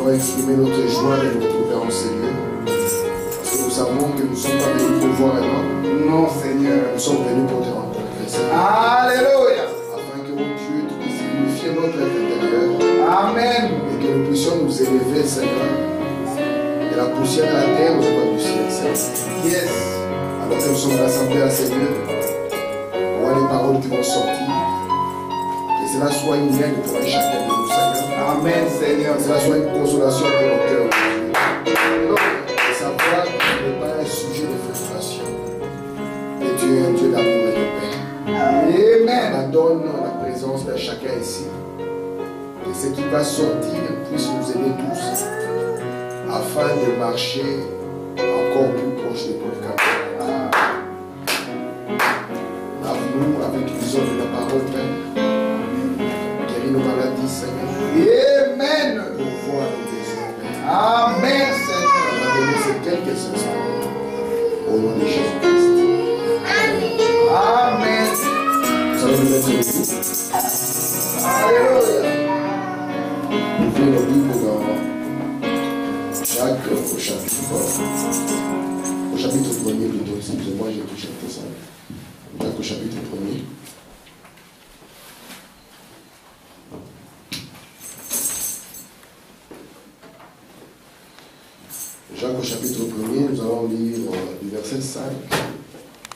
allons exprimer notre joie de nous retrouver en ce lieu. Parce que nous savons que nous ne sommes pas venus pour voir un homme. Non, Seigneur. Nous sommes venus pour te rencontrer, Seigneur. Alléluia. Afin que, mon Dieu, tu puisses unifier notre être intérieur. Amen. Et que nous puissions nous élever, Seigneur, de la poussière de la terre aux étoiles du ciel, Seigneur. Yes. Alors que nous sommes rassemblés à ces lieux, voir les paroles qui vont sortir. Que cela soit une aide pour chacun de nous, Seigneur. Amen, Seigneur. Que cela soit une consolation pour nos cœurs. Et savoir que ce n'est pas un sujet de frustration. Mais tu es un Dieu d'amour et de paix. Amen. Donne la présence de chacun ici. Que ce qui va sortir puisse nous aider tous afin de marcher encore plus proche de ton cœur. Lave-nous avec l'usure de la parole, Père. Guéris nos maladies, Seigneur. Amen. Pourvois nos besoins, Père. Amen, Seigneur. On a donné ces quelques instants au nom de Jésus-Christ. Amen. Nous allons nous mettre debout. Alléluia. Ouvrez nos Bibles dans Jacques au chapitre 1er plutôt. Excusez-moi, j'ai touché un peu ça. Jacques au chapitre 1er. Jacques au chapitre 1er, nous allons lire du verset 5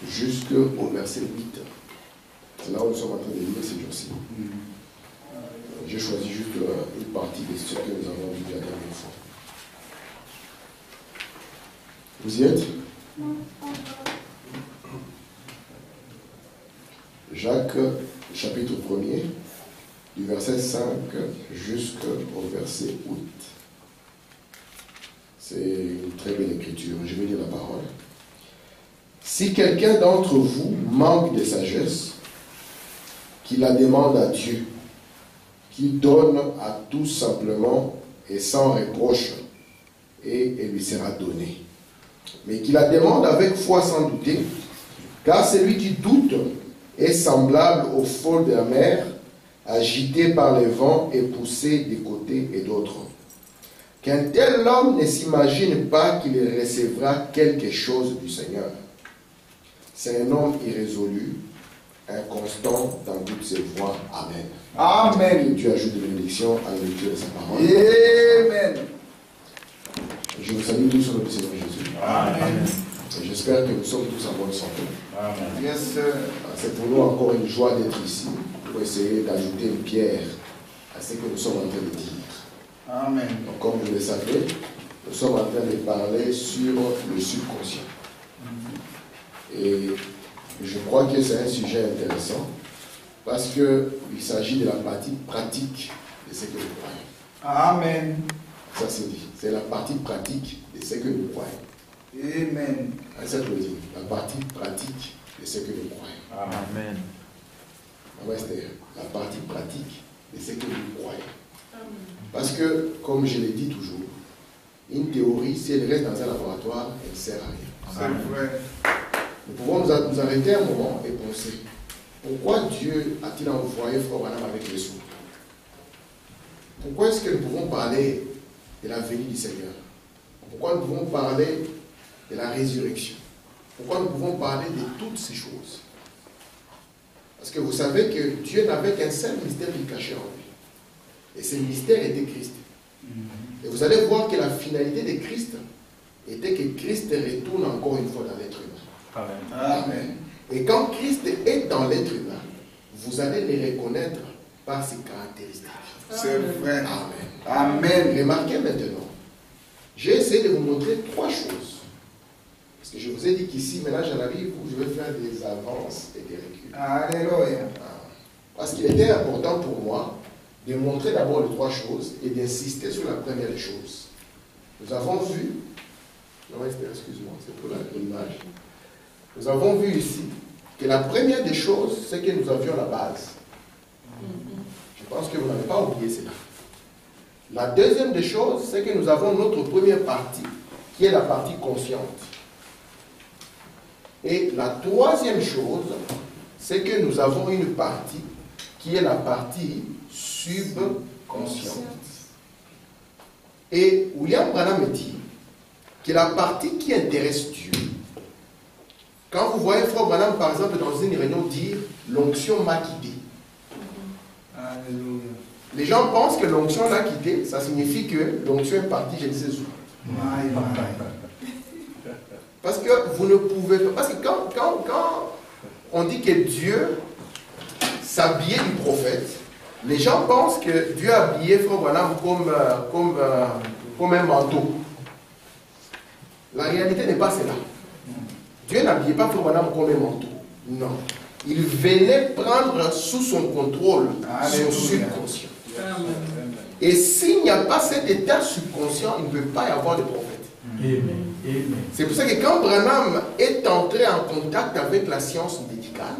jusqu'au verset 8. C'est là où nous sommes en train de lire ces jours-ci. J'ai choisi juste une partie de ce que nous avons vu la dernière fois. Vous y êtes? Jacques, chapitre 1er, du verset 5 jusqu'au verset 8. C'est une très belle écriture. Je vais lire la parole. Si quelqu'un d'entre vous manque de sagesse, qu'il la demande à Dieu, qui donne à tous simplement et sans reproche, et elle lui sera donnée. Mais qu'il la demande avec foi sans douter, car celui qui doute est semblable aux flots de la mer, agité par les vents et poussé des côtés et d'autres. Qu'un tel homme ne s'imagine pas qu'il recevra quelque chose du Seigneur. C'est un homme irrésolu, inconstant dans toutes ses voies. Amen. Amen. Que Dieu ajoute de bénédiction à la lecture de sa parole. Amen. Je vous salue tous sur le Seigneur Jésus. Amen. Et j'espère que nous sommes tous en bonne santé. Amen. Yes, sir. C'est pour nous encore une joie d'être ici pour essayer d'ajouter une pierre à ce que nous sommes en train de dire. Amen. Donc, comme vous le savez, nous sommes en train de parler sur le subconscient. Et je crois que c'est un sujet intéressant parce qu'il s'agit de la partie pratique de ce que nous croyons. Amen. Ça c'est dit. C'est la partie pratique de ce que nous croyons. Amen. Ça veut dire la partie pratique de ce que nous croyons. Amen. C'est la partie pratique de ce que nous croyons. Parce que, comme je l'ai dit toujours, une théorie, si elle reste dans un laboratoire, elle ne sert à rien. C'est vrai. Nous pouvons nous arrêter un moment et penser, pourquoi Dieu a-t-il envoyé Frère Branham avec les sourds? Pourquoi est-ce que nous pouvons parler de la venue du Seigneur? Pourquoi nous pouvons parler de la résurrection? Pourquoi nous pouvons parler de toutes ces choses? Parce que vous savez que Dieu n'avait qu'un seul mystère qu'il cachait en lui. Et ce mystère était Christ. Et vous allez voir que la finalité de Christ était que Christ retourne encore une fois dans l'être humain. Amen. Amen. Et quand Christ est dans l'être humain, vous allez les reconnaître par ses caractéristiques. C'est vrai. Amen. Amen. Remarquez maintenant, j'ai essayé de vous montrer trois choses. Parce que je vous ai dit qu'ici, maintenant j'en arrive où je vais faire des avances et des reculs. Alléluia. Parce qu'il était important pour moi de montrer d'abord les trois choses et d'insister sur la première des choses. Nous avons vu, non, excuse-moi, c'est pour l'image. Nous avons vu ici que la première des choses, c'est que nous avions la base. Je pense que vous n'avez pas oublié cela. La deuxième des choses, c'est que nous avons notre première partie, qui est la partie consciente. Et la troisième chose, c'est que nous avons une partie qui est la partie subconsciente. Et William Branham me dit que la partie qui intéresse Dieu, quand vous voyez Frère Branham par exemple dans une réunion dire l'onction m'a quitté. Alléluia. Les gens pensent que l'onction l'a quitté, ça signifie que l'onction est partie je ne sais où. Parce que vous ne pouvez pas. Parce que quand on dit que Dieu s'habillait du prophète, les gens pensent que Dieu a habillé Frère Branham comme un manteau. La réalité n'est pas cela. Dieu n'habillait pas Frère Branham comme un manteau. Non. Il venait prendre sous son contrôle son subconscient. Et s'il n'y a pas cet état subconscient, il ne peut pas y avoir de prophète. C'est pour ça que quand Branham est entré en contact avec la science médicale,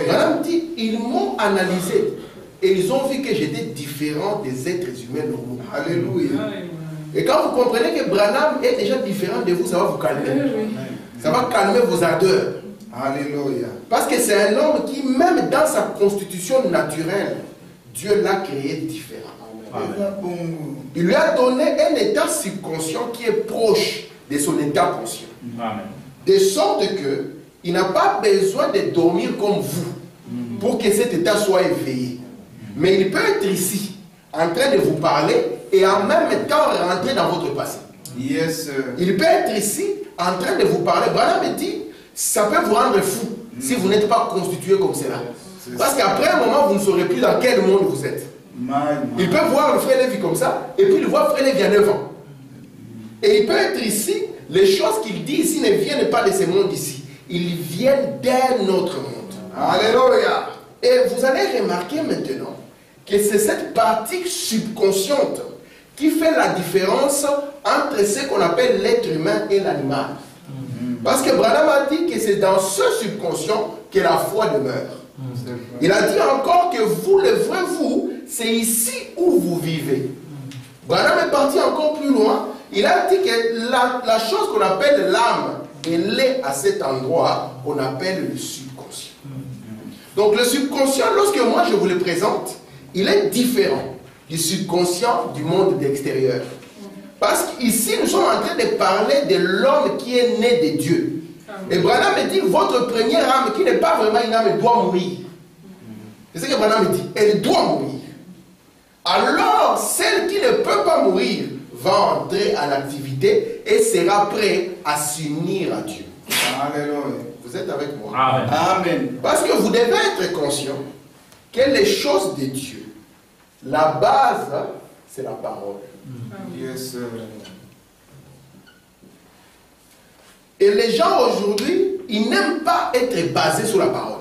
Branham dit, ils m'ont analysé et ils ont vu que j'étais différent des êtres humains normaux. Alléluia. Et quand vous comprenez que Branham est déjà différent de vous, ça va vous calmer. Ça va calmer vos ardeurs. Alléluia. Parce que c'est un homme qui, même dans sa constitution naturelle, Dieu l'a créé différemment. Il lui a donné un état subconscient qui est proche de son état conscient. Amen. De sorte que il n'a pas besoin de dormir comme vous pour que cet état soit éveillé. Mais il peut être ici, en train de vous parler et en même temps rentrer dans votre passé. Yes, sir. Il peut être ici, en train de vous parler. Branham me dit, ça peut vous rendre fou si vous n'êtes pas constitué comme cela. Parce qu'après un moment, vous ne saurez plus dans quel monde vous êtes. Il peut voir le frère Lévi comme ça, et puis il voit le frère Lévi à 9 ans. Et il peut être ici, les choses qu'il dit ici ne viennent pas de ce monde ici. Ils viennent d'un autre monde. Alléluia. Et vous allez remarquer maintenant que c'est cette partie subconsciente qui fait la différence entre ce qu'on appelle l'être humain et l'animal. Parce que Branham a dit que c'est dans ce subconscient que la foi demeure. Il a dit encore que vous, le vrai vous, c'est ici où vous vivez. Branham est parti encore plus loin. Il a dit que la chose qu'on appelle l'âme, elle est à cet endroit qu'on appelle le subconscient. Donc le subconscient, lorsque moi je vous le présente, il est différent du subconscient du monde extérieur. Parce qu'ici nous sommes en train de parler de l'homme qui est né de Dieu. Et Branham me dit, votre première âme qui n'est pas vraiment une âme, elle doit mourir. C'est ce que Branham me dit, elle doit mourir. Alors, celle qui ne peut pas mourir va entrer à l'activité et sera prêt à s'unir à Dieu. Alléluia. Vous êtes avec moi? Amen. Amen. Parce que vous devez être conscient que les choses de Dieu, la base, c'est la parole. Yes, sir. Et les gens aujourd'hui, ils n'aiment pas être basés sur la parole.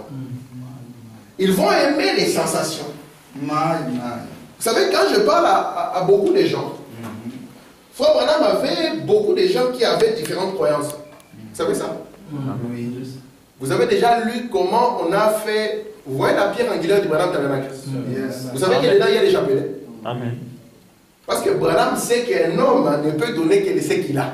Ils vont aimer les sensations. Vous savez, quand je parle à beaucoup de gens, Frère Branham avait beaucoup de gens qui avaient différentes croyances. Vous savez ça? Vous avez déjà lu comment on a fait. Vous voyez la pierre angulaire du Branham Tabernacle? Yes. Vous savez que dedans il y a des chapelets? Amen. Parce que Branham sait qu'un homme ne peut donner que ce qu'il a.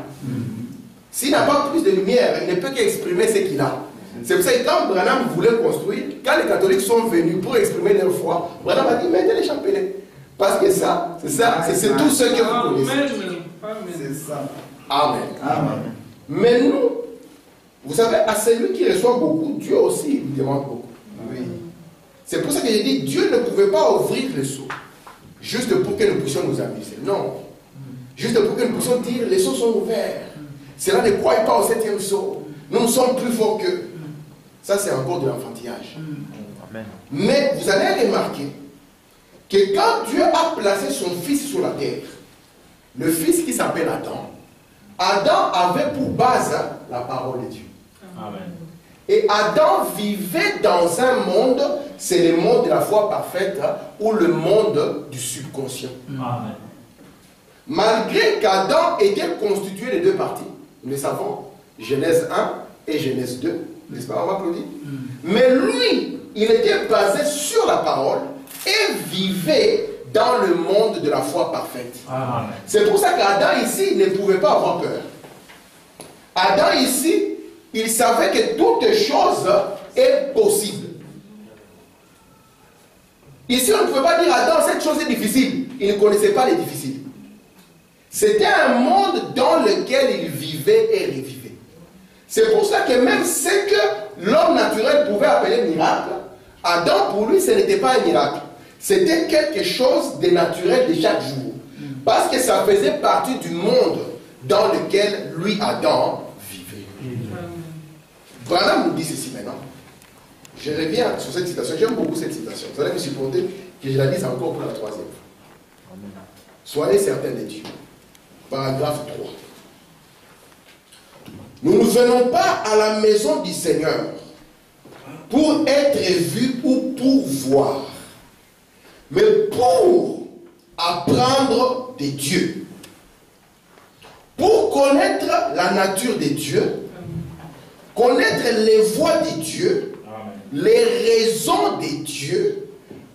S'il n'a pas plus de lumière, il ne peut qu'exprimer ce qu'il a. C'est pour ça que quand Branham voulait construire, quand les catholiques sont venus pour exprimer leur foi, Branham a dit mettez les chapelets. Parce que ça, c'est tout ce que vous connaissez. C'est ça. Amen. Amen. Mais nous, vous savez, à celui qui reçoit beaucoup, Dieu aussi lui demande beaucoup. Oui. C'est pour ça que j'ai dit, Dieu ne pouvait pas ouvrir le seau, juste pour que nous puissions nous amuser. Non. Juste pour que nous puissions dire, les seaux sont ouverts. Cela ne croit pas au 7e seau. Nous sommes plus forts qu'eux. Ça, c'est encore de l'enfantillage. Amen. Mais vous allez remarquer que quand Dieu a placé son fils sur la terre, le fils qui s'appelle Adam, Adam avait pour base la parole de Dieu. Amen. Et Adam vivait dans un monde, c'est le monde de la foi parfaite, ou le monde du subconscient. Amen. Malgré qu'Adam était constitué de deux parties, nous le savons, Genèse 1 et Genèse 2, n'est-ce pas, on m'applaudit? Mais lui, il était basé sur la parole et vivait dans le monde de la foi parfaite. Amen. C'est pour ça qu'Adam ici ne pouvait pas avoir peur. Adam ici, il savait que toute chose est possible. Ici, on ne pouvait pas dire Adam, cette chose est difficile. Il ne connaissait pas les difficiles. C'était un monde dans lequel il vivait et revivait. C'est pour ça que même ce que l'homme naturel pouvait appeler miracle, Adam, pour lui, ce n'était pas un miracle. C'était quelque chose de naturel de chaque jour. Parce que ça faisait partie du monde dans lequel lui, Adam, vivait. Branham nous dit ceci maintenant. Je reviens sur cette citation. J'aime beaucoup cette citation. Vous allez me supporter que je la dise encore pour la troisième fois. Soyez certains de Dieu. Paragraphe 3. Nous ne venons pas à la maison du Seigneur pour être vus ou pour voir, mais pour apprendre de Dieu. Pour connaître la nature de Dieu, connaître les voies de Dieu, les raisons de Dieu,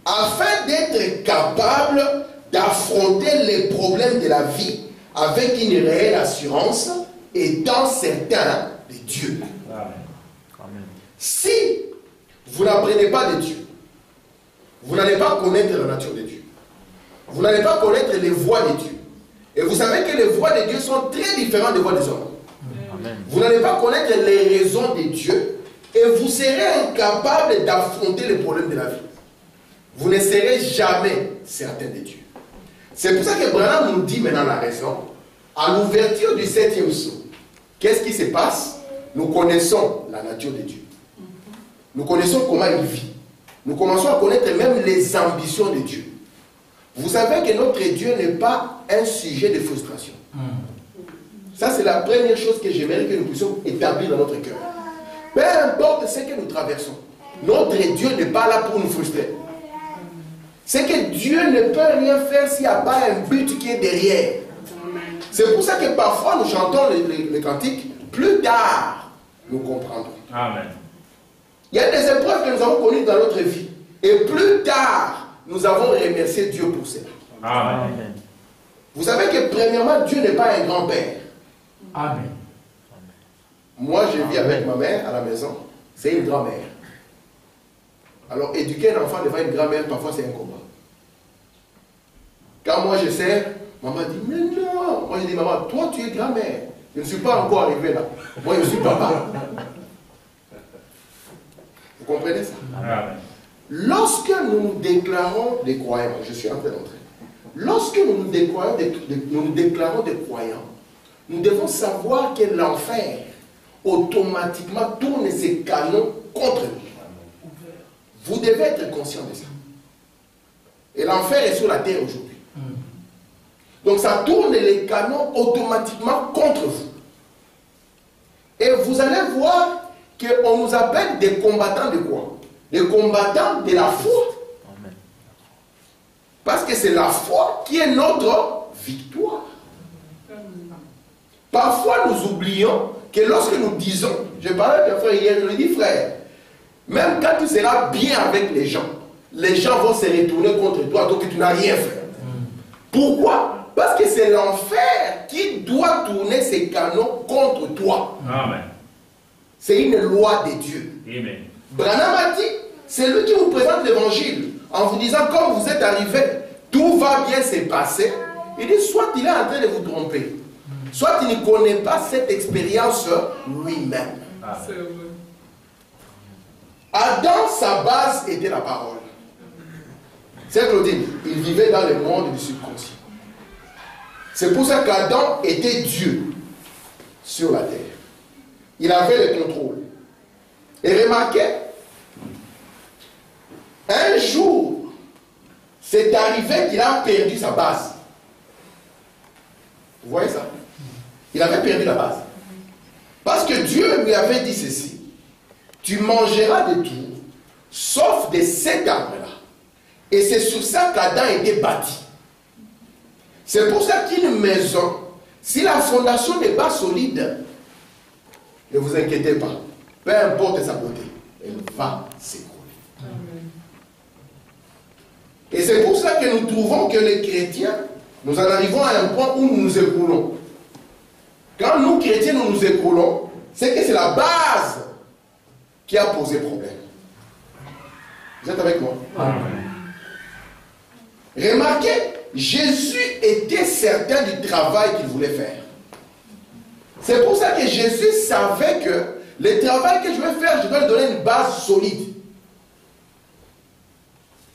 afin d'être capable d'affronter les problèmes de la vie avec une réelle assurance, étant certain de Dieu. Amen. Si vous n'apprenez pas de Dieu, vous n'allez pas connaître la nature de Dieu. Vous n'allez pas connaître les voies de Dieu. Et vous savez que les voies de Dieu sont très différentes des voies des hommes. Amen. Vous n'allez pas connaître les raisons de Dieu et vous serez incapable d'affronter les problèmes de la vie. Vous ne serez jamais certain de Dieu. C'est pour ça que Branham nous dit maintenant la raison. À l'ouverture du 7e sceau, qu'est-ce qui se passe? Nous connaissons la nature de Dieu. Nous connaissons comment il vit. Nous commençons à connaître même les ambitions de Dieu. Vous savez que notre Dieu n'est pas un sujet de frustration. Ça, c'est la première chose que j'aimerais que nous puissions établir dans notre cœur. Peu importe ce que nous traversons, notre Dieu n'est pas là pour nous frustrer. C'est que Dieu ne peut rien faire s'il n'y a pas un but qui est derrière. C'est pour ça que parfois nous chantons les cantiques, plus tard nous comprendrons. Amen. Il y a des épreuves que nous avons connues dans notre vie. Et plus tard, nous avons remercié Dieu pour cela. Amen. Vous savez que premièrement, Dieu n'est pas un grand-père. Amen. Moi, je vis avec ma mère à la maison. C'est une grand-mère. Alors, éduquer un enfant devant une grand-mère, parfois c'est un combat. Quand moi je sers, maman dit, mais non. Moi je dis, maman, toi tu es grand-mère. Je ne suis pas encore arrivé là. Moi je suis papa. Vous comprenez ça? Amen. Lorsque nous nous déclarons des croyants, je suis en train d'entrer. Lorsque nous nous déclarons des croyants, nous devons savoir que l'enfer automatiquement tourne ses canons contre nous. Vous devez être conscient de ça. Et l'enfer est sur la terre aujourd'hui. Donc ça tourne les canons automatiquement contre vous. Et vous allez voir qu'on nous appelle des combattants de quoi? Des combattants de la foi. Parce que c'est la foi qui est notre victoire. Parfois nous oublions que lorsque nous disons, je parlais avec un frère hier, je lui dis frère, même quand tu seras bien avec les gens vont se retourner contre toi, donc tu n'as rien fait. Pourquoi? Parce que c'est l'enfer qui doit tourner ses canons contre toi. Amen. C'est une loi de Dieu. Amen. Branham a dit, c'est lui qui vous présente l'évangile en vous disant, comme vous êtes arrivé, tout va bien se passer. Il dit, soit il est en train de vous tromper, soit il ne connaît pas cette expérience lui-même. Adam, sa base était la parole. C'est Claudine, il vivait dans le monde du subconscient. C'est pour ça qu'Adam était Dieu sur la terre. Il avait le contrôle. Et remarquez, un jour, c'est arrivé qu'il a perdu sa base. Vous voyez ça? Il avait perdu la base. Parce que Dieu lui avait dit ceci. Tu mangeras de tout, sauf de cet arbre-là. Et c'est sur ça qu'Adam était bâti. C'est pour ça qu'une maison, si la fondation n'est pas solide, ne vous inquiétez pas. Peu importe sa beauté, elle va s'écrouler. Et c'est pour ça que nous trouvons que les chrétiens, nous en arrivons à un point où nous nous écroulons. Quand nous, chrétiens, nous nous écroulons, c'est que c'est la base qui a posé problème. Vous êtes avec moi? Amen. Remarquez, Jésus était certain du travail qu'il voulait faire. C'est pour ça que Jésus savait que le travail que je vais faire, je dois lui donner une base solide.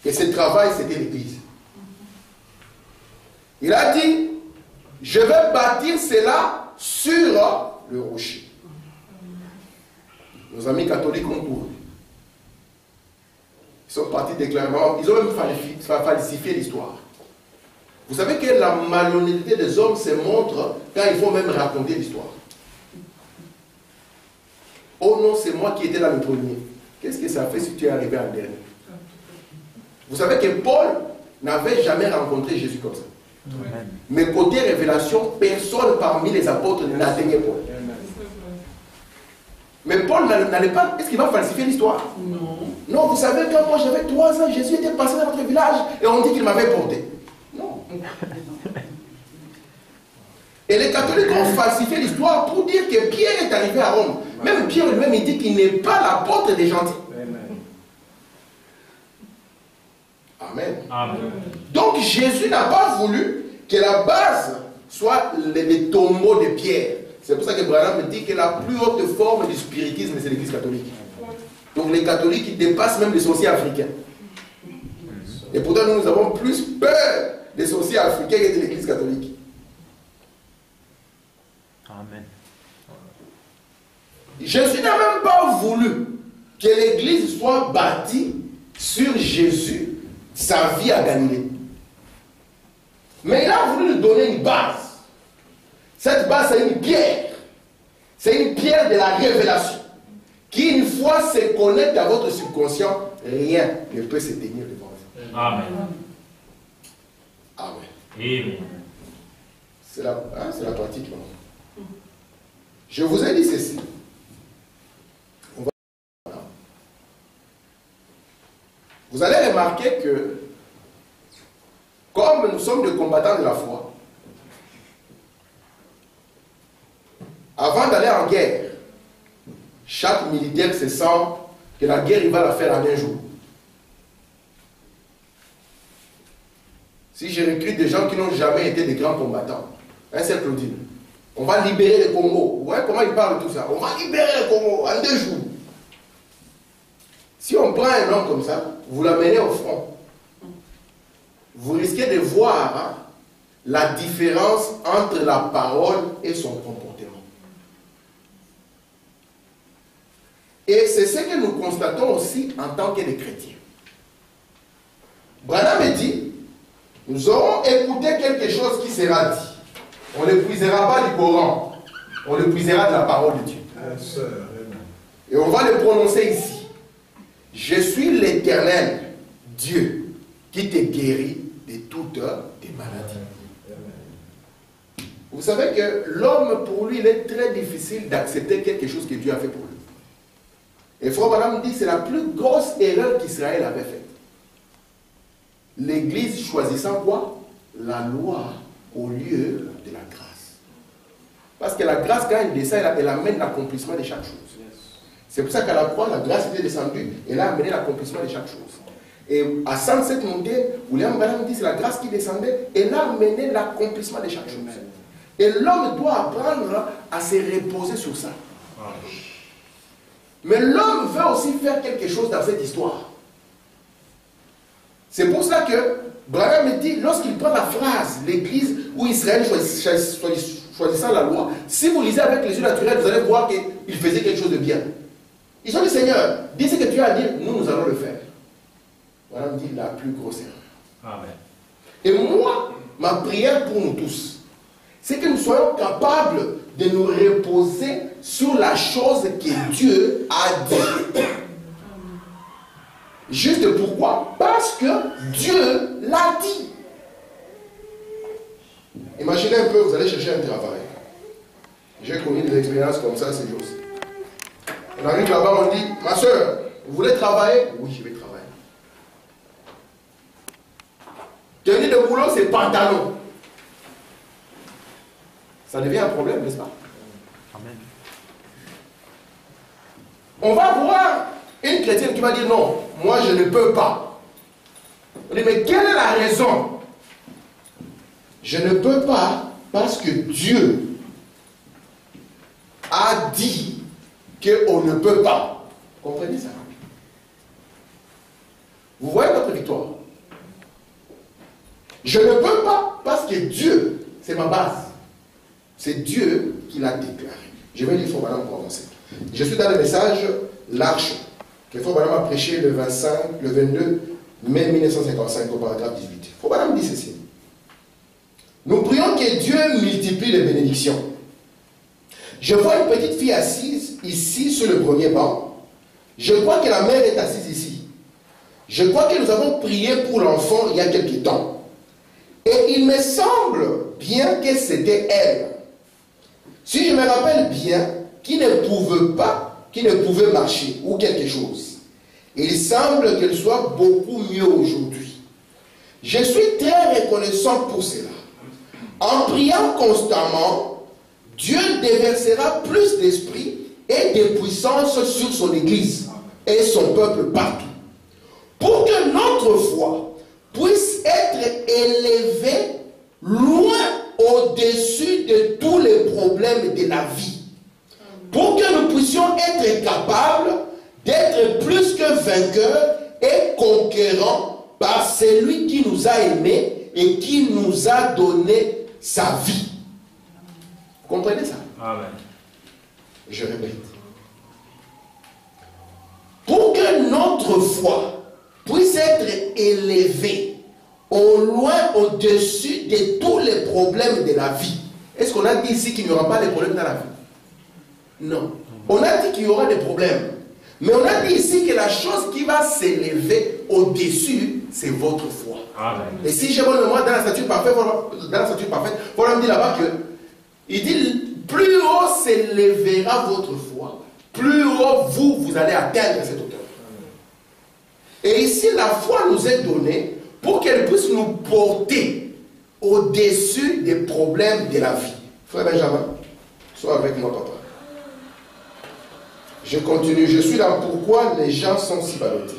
Et ce travail, c'était l'Église. Il a dit, je vais bâtir cela sur le rocher. Nos amis catholiques ont couru. Ils sont partis déclarer, ils ont même falsifié l'histoire. Vous savez que la malhonnêteté des hommes se montre quand il faut même raconter l'histoire. Oh non, c'est moi qui étais là le premier. Qu'est-ce que ça fait si tu es arrivé en dernier? Vous savez que Paul n'avait jamais rencontré Jésus comme ça. Amen. Mais côté révélation, personne parmi les apôtres n'atteignait Paul. Amen. Mais Paul n'allait pas... Est-ce qu'il va falsifier l'histoire? Non. Non, vous savez, quand moi j'avais 3 ans, Jésus était passé dans notre village et on dit qu'il m'avait porté. Non. Et les catholiques ont falsifié l'histoire pour dire que Pierre est arrivé à Rome. Même Pierre lui-même, il dit qu'il n'est pas l'apôtre des gentils. Amen. Amen. Donc Jésus n'a pas voulu que la base soit les tombeaux de pierre. C'est pour ça que Branham dit que la plus haute forme du spiritisme, c'est l'Église catholique. Donc les catholiques, ils dépassent même les sorciers africains. Et pourtant, nous avons plus peur des sorciers africains que de l'Église catholique. Amen. Jésus n'a même pas voulu que l'Église soit bâtie sur Jésus, sa vie à Galilée. Mais il a voulu lui donner une base. Cette base, c'est une pierre. C'est une pierre de la révélation. Qui, une fois se connecte à votre subconscient, rien ne peut se tenir devant vous. Amen. Amen. Amen. C'est la pratique. Non? Je vous ai dit ceci. Vous allez remarquer que, comme nous sommes des combattants de la foi, avant d'aller en guerre, chaque militaire se sent que la guerre, il va la faire en un jour. Si je recrute des gens qui n'ont jamais été des grands combattants, c'est Claudine, on va libérer le Congo. Vous voyez comment il parle de tout ça? On va libérer le Congo en 2 jours. Si on prend un homme comme ça, vous l'amenez au front, vous risquez de voir la différence entre la parole et son comportement. Et c'est ce que nous constatons aussi en tant que des chrétiens. Branham dit, nous aurons écouté quelque chose qui sera dit. On ne puisera pas du Coran, on le puisera de la parole de Dieu. Et on va le prononcer ici. Je suis l'Éternel, Dieu, qui te guérit de toutes tes maladies. Vous savez que l'homme, pour lui, il est très difficile d'accepter quelque chose que Dieu a fait pour lui. Et Frère Branham dit que c'est la plus grosse erreur qu'Israël avait faite. L'Église choisissant quoi? La loi au lieu de la grâce. Parce que la grâce, quand elle descend, elle amène l'accomplissement de chaque chose. C'est pour ça qu'à la croix, la grâce était descendue et elle a amené l'accomplissement de chaque chose. Et à 107 montées, William Branham dit que c'est la grâce qui descendait et elle a amené l'accomplissement de chaque chose. Et l'homme doit apprendre à se reposer sur ça. Mais l'homme veut aussi faire quelque chose dans cette histoire. C'est pour cela que Branham dit, lorsqu'il prend la phrase, l'Église où Israël choisissant la loi, si vous lisez avec les yeux naturels, vous allez voir qu'il faisait quelque chose de bien. Ils ont dit, Seigneur, dis ce que tu as à dire, nous allons le faire. Branham dit la plus grosse erreur. Amen. Et moi, ma prière pour nous tous, c'est que nous soyons capables de nous reposer sur la chose que Dieu a dit. Juste pourquoi? Parce que Dieu l'a dit. Imaginez un peu, vous allez chercher un travail. J'ai connu des expériences comme ça ces jours-ci. On arrive là-bas, on dit, ma soeur, vous voulez travailler? Oui, je vais travailler. Tenue de boulot, c'est pantalon. Ça devient un problème, n'est-ce pas? Amen. On va voir une chrétienne qui va dire non, moi je ne peux pas. On dit, mais quelle est la raison? Je ne peux pas parce que Dieu a dit qu'on ne peut pas. Vous comprenez ça? Vous voyez notre victoire? Je ne peux pas parce que Dieu, c'est ma base. C'est Dieu qui l'a déclaré. Je vais lire Frère Branham pour avancer. Je suis dans le message L'Arche, que Frère Branham a prêché le 22 mai 1955 au paragraphe 18. Frère Branham dit ceci. Nous prions que Dieu multiplie les bénédictions. Je vois une petite fille assise ici sur le premier banc. Je crois que la mère est assise ici. Je crois que nous avons prié pour l'enfant il y a quelque temps. Et il me semble bien que c'était elle. Si je me rappelle bien, qui ne pouvait marcher ou quelque chose. Il semble qu'elle soit beaucoup mieux aujourd'hui. Je suis très reconnaissant pour cela. En priant constamment, Dieu déversera plus d'esprit et de puissance sur son Église et son peuple partout. Pour que notre foi puisse être élevée loin au-dessus de tous les problèmes de la vie. Pour que nous puissions être capables d'être plus que vainqueurs et conquérants par celui qui nous a aimés et qui nous a donné sa vie. Vous comprenez ça? Amen. Je répète. Pour que notre foi puisse être élevée au loin au-dessus de tous les problèmes de la vie. Est-ce qu'on a dit ici qu'il n'y aura pas de problèmes dans la vie? Non. On a dit qu'il y aura des problèmes. Mais on a dit ici que la chose qui va s'élever au-dessus, c'est votre foi. Amen. Et si j'ai bonne mémoire dans la statue parfaite, voilà me dit là-bas que il dit plus haut s'élèvera votre foi, plus haut vous allez atteindre cette hauteur. Et ici, la foi nous est donnée pour qu'elle puisse nous porter au-dessus des problèmes de la vie. Frère Benjamin, sois avec moi, papa. Je continue. Je suis là. Pourquoi les gens sont si ballottés?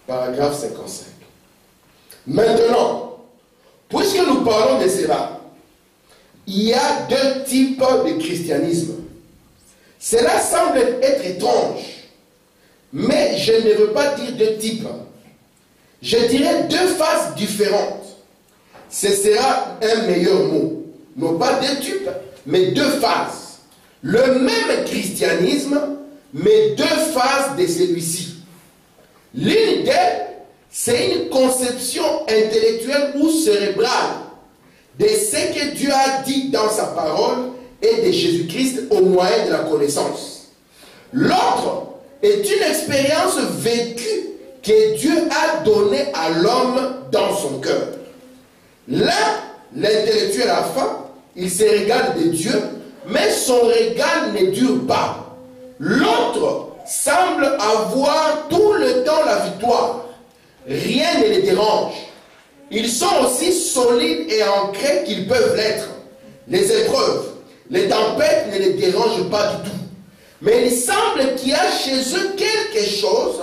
Paragraphe 55. Maintenant, puisque nous parlons de cela, il y a deux types de christianisme. Cela semble être étrange, mais je ne veux pas dire deux types. Je dirais deux phases différentes. Ce sera un meilleur mot. Non pas deux types, mais deux phases. Le même christianisme, mais deux phases de celui-ci. L'une d'elles, c'est une conception intellectuelle ou cérébrale de ce que Dieu a dit dans sa parole et de Jésus-Christ au moyen de la connaissance. L'autre est une expérience vécue que Dieu a donnée à l'homme dans son cœur. L'un, l'intellectuel a faim, il se régale de Dieu, mais son régal ne dure pas. L'autre semble avoir tout le temps la victoire. Rien ne les dérange. Ils sont aussi solides et ancrés qu'ils peuvent l'être. Les épreuves, les tempêtes ne les dérangent pas du tout. Mais il semble qu'il y a chez eux quelque chose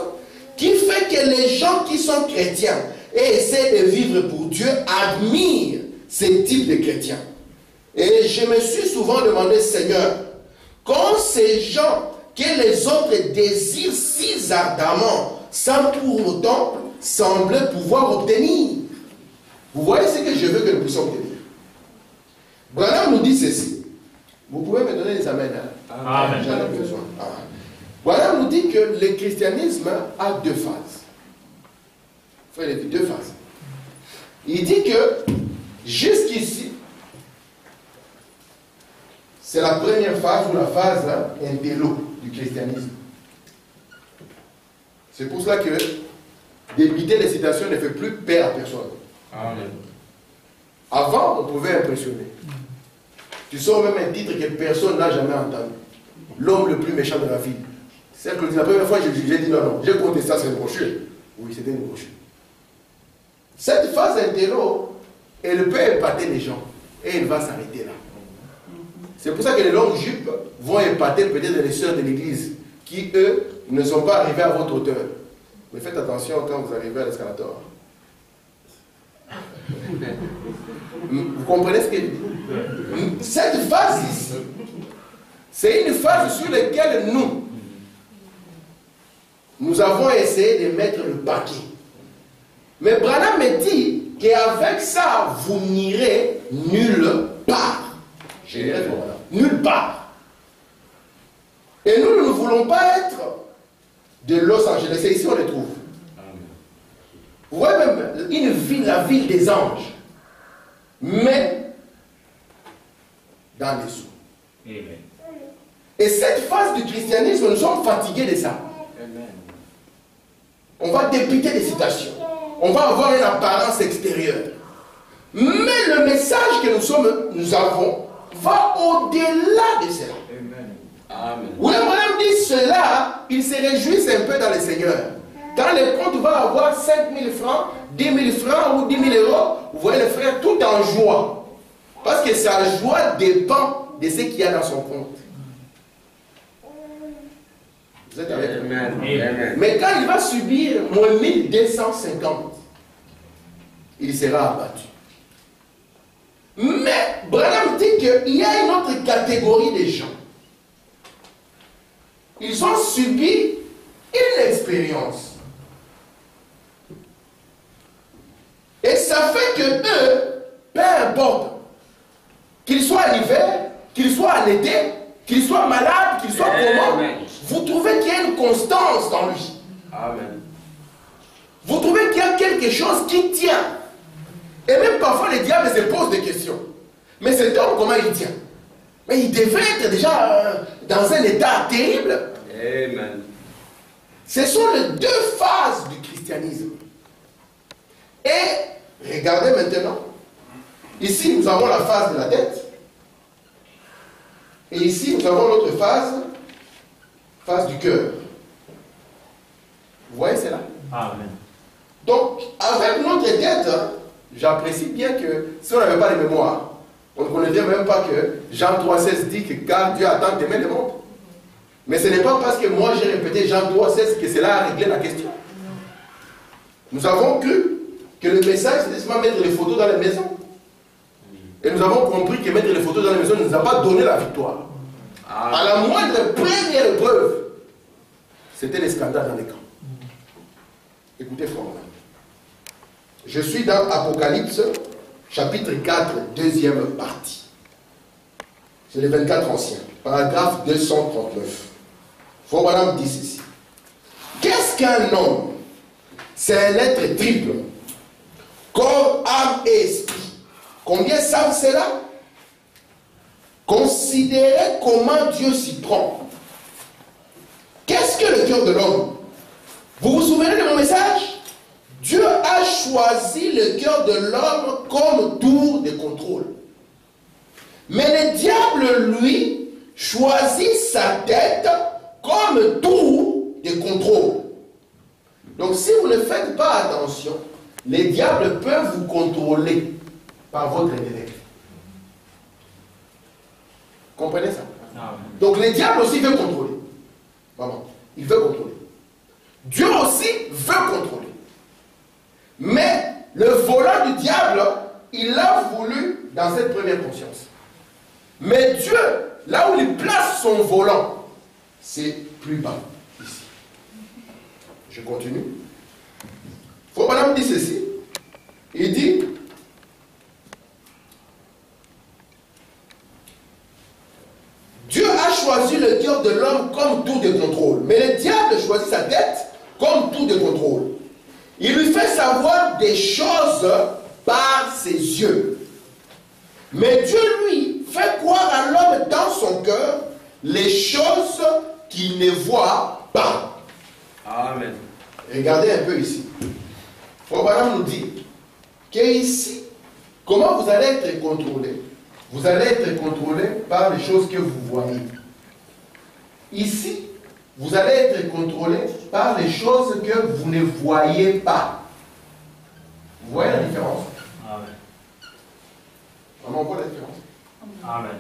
qui fait que les gens qui sont chrétiens et essaient de vivre pour Dieu admirent ce type de chrétiens. Et je me suis souvent demandé, Seigneur, quand ces gens que les autres désirent si ardemment, sans pour autant sembler pouvoir obtenir. Vous voyez ce que je veux que nous puissions obtenir. Branham nous dit ceci. Vous pouvez me donner des amens. Hein? Amen. J'en ai besoin. Branham nous dit que le christianisme a deux phases. Frère, il dit deux phases. Il dit que jusqu'ici, c'est la première phase ou la phase intello du christianisme. C'est pour cela que débiter les citations ne fait plus peur à personne. Amen. Avant, on pouvait impressionner. Tu sors même un titre que personne n'a jamais entendu. L'homme le plus méchant de la ville. C'est que la première fois, j'ai dit non, j'ai compté ça, c'est une brochure. Oui, c'était une brochure. Cette phase intello, elle peut épater les gens. Et elle va s'arrêter là. C'est pour ça que les longues jupes vont épater peut-être les sœurs de l'église qui, eux, ne sont pas arrivés à votre hauteur. Mais faites attention quand vous arrivez à l'escalator. Vous comprenez ce que je dis? Cette phase ici, c'est une phase sur laquelle nous avons essayé de mettre le paquet. Mais Branham me dit qu'avec ça, vous n'irez nulle part. Nulle part. Et nous ne voulons pas être de Los Angeles. C'est ici on les trouve. Vous voyez même une ville, la ville des anges. Mais dans les sous. Et cette phase du christianisme, nous sommes fatigués de ça. On va dépiter des citations. On va avoir une apparence extérieure. Mais le message que nous avons va au-delà de cela. William Branham dit cela, ils se réjouissent un peu dans le Seigneur. Quand le compte va avoir 5 000 francs, 10 000 francs ou 10 000 euros, vous voyez le frère tout en joie. Parce que sa joie dépend de ce qu'il y a dans son compte. Vous êtes avec moi? Mais quand il va subir moins 1250, il sera abattu. Mais Branham dit qu'il y a une autre catégorie de gens. Ils ont subi une expérience. Et ça fait que eux, peu importe, qu'ils soient en hiver, qu'ils soient en été, qu'ils soient malades, qu'ils soient comment, vous trouvez qu'il y a une constance dans lui. Amen. Vous trouvez qu'il y a quelque chose qui tient. Et même parfois, les diables se posent des questions. Mais cet homme, comment il tient? Mais il devait être déjà dans un état terrible. Amen. Ce sont les deux phases du christianisme. Et regardez maintenant. Ici, nous avons la phase de la tête. Et ici, nous avons l'autre phase du cœur. Vous voyez, c'est là. Amen. Donc, avec notre tête, j'apprécie bien que si on n'avait pas de mémoire, on ne connaîtrait même pas que Jean 3,16 dit que car Dieu a tant aimé le monde. Mais ce n'est pas parce que moi j'ai répété Jean 3,16 que cela a réglé la question. Nous avons cru que le message c'était seulement mettre les photos dans les maisons. Et nous avons compris que mettre les photos dans les maisons ne nous a pas donné la victoire. À la moindre première épreuve, c'était les scandales dans les camps. Écoutez, frère. Je suis dans Apocalypse, chapitre 4, deuxième partie. C'est les 24 anciens, paragraphe 239. Frère Branham dit ceci. Qu'est-ce qu'un homme? C'est un être triple, corps, âme et esprit. Combien savent cela? Considérez comment Dieu s'y prend. Qu'est-ce que le cœur de l'homme? Vous vous souvenez de mon message? Dieu a choisi le cœur de l'homme comme tour de contrôle. Mais le diable, lui, choisit sa tête comme tour de contrôle. Donc si vous ne faites pas attention, les diables peuvent vous contrôler par votre intellect. Comprenez ça? Donc le diable aussi veut contrôler. Maman, il veut contrôler. Dieu aussi veut contrôler. Mais le volant du diable, il l'a voulu dans cette première conscience. Mais Dieu, là où il place son volant, c'est plus bas, ici. Je continue. Frère Branham dit ceci. Il dit, Dieu a choisi le cœur de l'homme comme tour de contrôle. Mais le diable choisit sa tête comme tour de contrôle. Il lui fait savoir des choses par ses yeux. Mais Dieu, lui, fait croire à l'homme dans son cœur les choses qu'il ne voit pas. Amen. Regardez un peu ici. Frère Branham nous dit qu'ici, comment vous allez être contrôlé? Vous allez être contrôlé par les choses que vous voyez. Ici, vous allez être contrôlé par les choses que vous ne voyez pas. Vous voyez la différence? Amen. Vraiment, on voit la différence. Amen.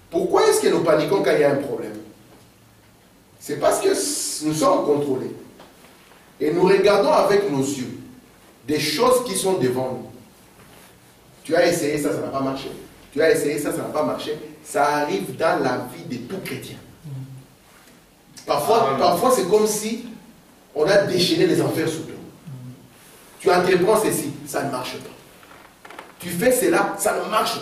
Pourquoi est-ce que nous paniquons quand il y a un problème? C'est parce que nous sommes contrôlés. Et nous regardons avec nos yeux. des choses qui sont devant nous. Tu as essayé ça, ça n'a pas marché. Tu as essayé ça, ça n'a pas marché. Ça arrive dans la vie de tout chrétien. Parfois c'est comme si on a déchaîné les enfers sous toi. Tu entreprends ceci, ça ne marche pas. Tu fais cela, ça ne marche pas.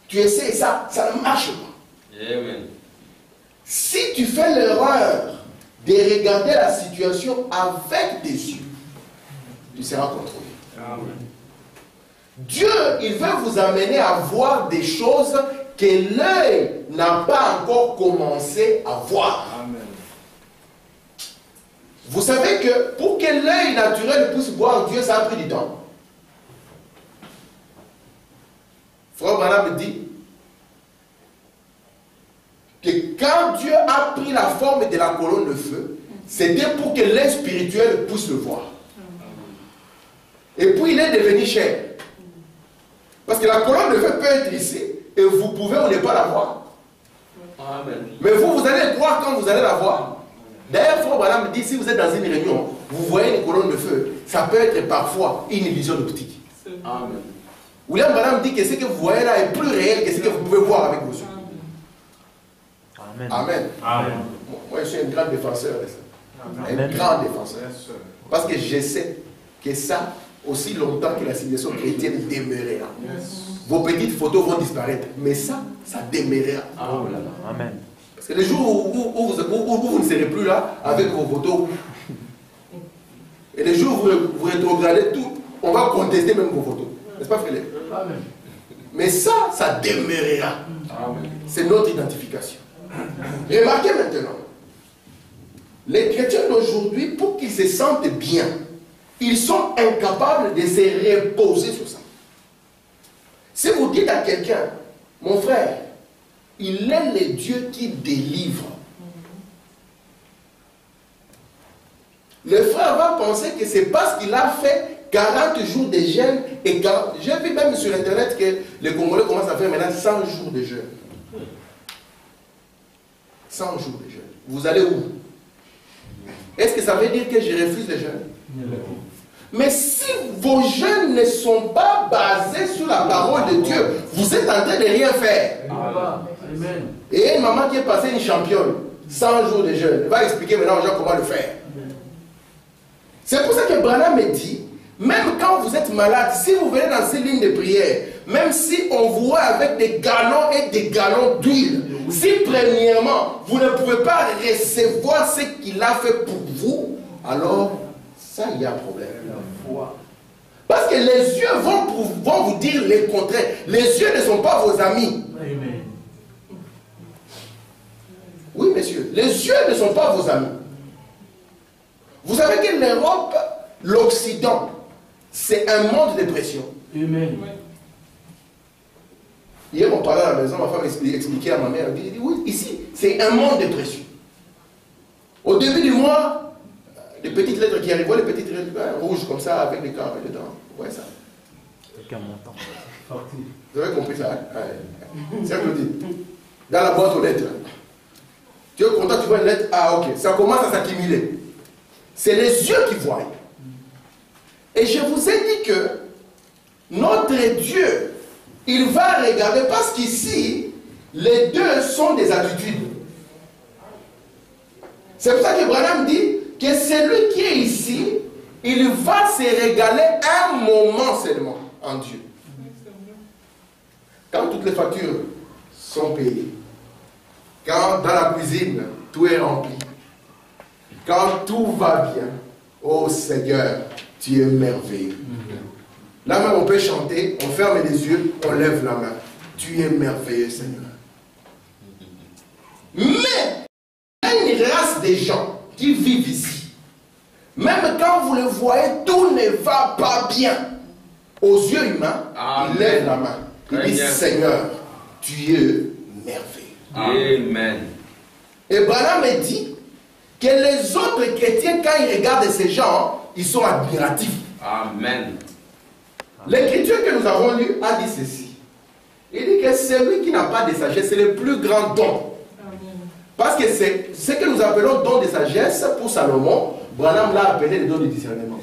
Tu essaies ça, ça ne marche pas. Amen. Si tu fais l'erreur de regarder la situation avec des yeux, tu seras contrôlé. Amen. Dieu, il veut vous amener à voir des choses que l'œil n'a pas encore commencé à voir. Amen. Vous savez que pour que l'œil naturel puisse voir Dieu, ça a pris du temps. Frère Branham dit que quand Dieu a pris la forme de la colonne de feu, c'était pour que l'œil spirituel puisse le voir. Et puis il est devenu chair. Parce que la colonne de feu peut être ici, et vous pouvez ou ne pas la voir. Amen. Mais vous allez croire quand vous allez la voir. D'ailleurs, Frère Branham dit, si vous êtes dans une réunion, vous voyez une colonne de feu, ça peut être parfois une illusion d'optique. Amen. William Branham dit que ce que vous voyez là est plus réel que ce que vous pouvez voir avec vos yeux. Amen. Amen. Amen. Moi, je suis un grand défenseur de ça. Amen. Un grand défenseur. Yes, sir. Parce que je sais que ça, aussi longtemps que la civilisation chrétienne demeurera. Yes. Vos petites photos vont disparaître. Mais ça demeurera. Oh là là. Amen. Parce que le jour où vous ne serez plus là avec vos photos, et le jour où vous rétrogradez tout, on va contester même vos photos. N'est-ce pas, frère? Amen. Mais ça demeurera. Amen. C'est notre identification. Remarquez maintenant, les chrétiens d'aujourd'hui, pour qu'ils se sentent bien, ils sont incapables de se reposer sur ça. Si vous dites à quelqu'un, mon frère, il est le Dieu qui délivre, le frère va penser que c'est parce qu'il a fait 40 jours de jeûne et 40... J'ai vu même sur internet que les Congolais commencent à faire maintenant 100 jours de jeûne. 100 jours de jeûne. Vous allez où? Est-ce que ça veut dire que je refuse le jeûne? Mais si vos jeûnes ne sont pas basés sur la parole de Dieu, vous êtes en train de rien faire. Amen. Et une maman qui est passée une championne, 100 jours de jeûne, elle va expliquer maintenant aux gens comment le faire. C'est pour ça que Branham me dit, même quand vous êtes malade, si vous venez dans ces lignes de prière, même si on vous voit avec des galons et des galons d'huile, si premièrement vous ne pouvez pas recevoir ce qu'il a fait pour vous, alors ça, il y a un problème. Parce que les yeux vont vous dire le contraire. Les yeux ne sont pas vos amis. Amen. Oui, messieurs, les yeux ne sont pas vos amis. Vous savez que l'Europe, l'Occident, c'est un monde de pression. Amen. Hier, on parlait à la maison, ma femme expliquait à ma mère, elle dit, oui, ici, c'est un monde de pression. Au début du mois, les petites lettres qui arrivent, les petites lettres rouges comme ça, avec les carrés dedans. Vous voyez ça? Aucun montant. Vous avez compris ça, hein? Ouais. C'est ça que je dis. Dans la boîte aux lettres. Tu es content, tu vois une lettre, ah ok, ça commence à s'accumuler. C'est les yeux qui voient. Et je vous ai dit que notre Dieu, il va regarder, parce qu'ici, les deux sont des attitudes. C'est pour ça que Branham dit que celui qui est ici, il va se régaler un moment seulement en Dieu. Quand toutes les factures sont payées, quand dans la cuisine, tout est rempli, quand tout va bien, oh Seigneur, tu es merveilleux. Là même on peut chanter, on ferme les yeux, on lève la main. Tu es merveilleux, Seigneur. Mais il y a une race de gens qui vivent ici. Même quand vous le voyez, tout ne va pas bien. Aux yeux humains, il lève la main. Il dit, Seigneur, tu es merveilleux. Amen. Et Branham me dit que les autres chrétiens, quand ils regardent ces gens, ils sont admiratifs. Amen. L'écriture que nous avons lue a dit ceci. Il dit que celui qui n'a pas de sagesse, c'est le plus grand don. Parce que c'est ce que nous appelons don de sagesse pour Salomon. Branham l'a appelé le don de discernement.